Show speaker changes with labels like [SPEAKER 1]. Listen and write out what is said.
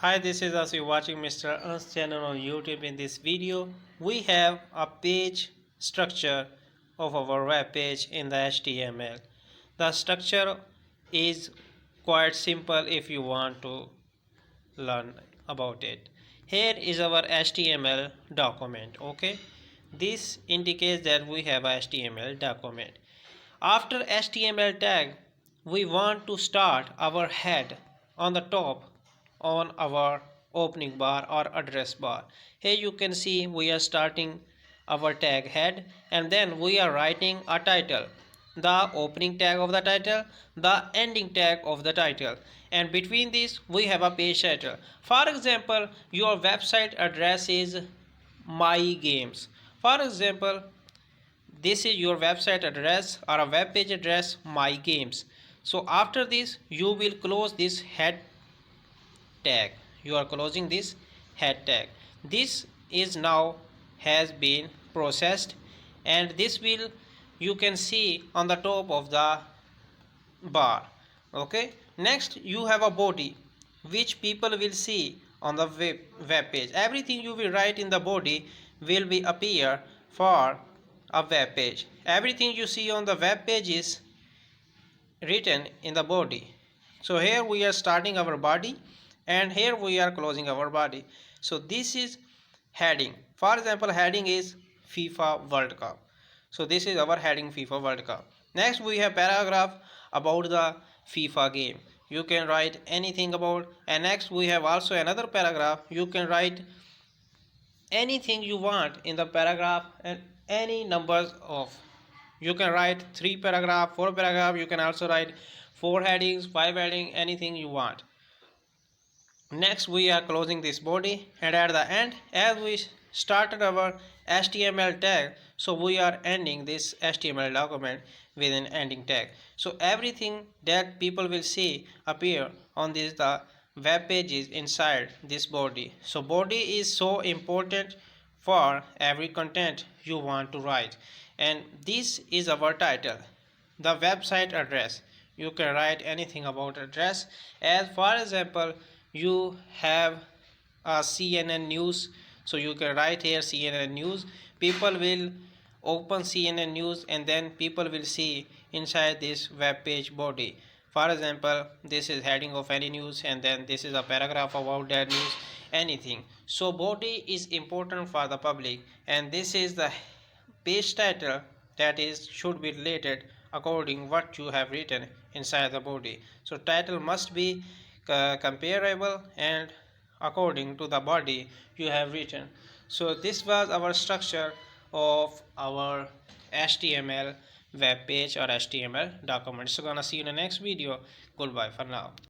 [SPEAKER 1] Hi, this is us. You're watching Mr. Ernst channel on YouTube. In this video, we have a page structure of our web page in the HTML. The structure is quite simple if you want to learn about it. Here is our HTML document. Okay, this indicates that we have a HTML document. After HTML tag, we want to start our head on the top on our opening bar or address bar. Here you can see we are starting our tag head, and then we are writing a title, the opening tag of the title, the ending tag of the title, and between these we have a page title. For example, your website address is my games. For example, this is your website address or a web page address, my games. So after this you will close this head tag. You are closing this head tag. This is now has been processed, and this will you can see on the top of the bar. Okay, next you have a body which people will see on the web page. Everything you will write in the body will be appear for a web page. Everything you see on the web page is written in the body. So here we are starting our body, and here we are closing our body. So this is heading. For example, heading is FIFA World Cup. So this is our heading, FIFA World Cup. Next we have paragraph about the FIFA game. You can write anything about, and next we have also another paragraph. You can write anything you want in the paragraph and any numbers of. You can write 3 paragraph, 4 paragraph. You can also write 4 headings, 5 heading, anything you want. Next we are closing this body, and at the end, as we started our HTML tag, so we are ending this HTML document with an ending tag. So everything that people will see appear on this the web pages inside this body. So body is so important for every content you want to write, and this is our title, the website address. You can write anything about address. As for example, you have a CNN news, so you can write here CNN news. People will open CNN news, and then people will see inside this web page body. For example, this is heading of any news, and then this is a paragraph about that news, anything. So body is important for the public, and this is the page title that is should be related according what you have written inside the body. So title must be comparable and according to the body you have written. So this was our structure of our HTML web page or HTML document. So gonna see you in the next video. Goodbye for now.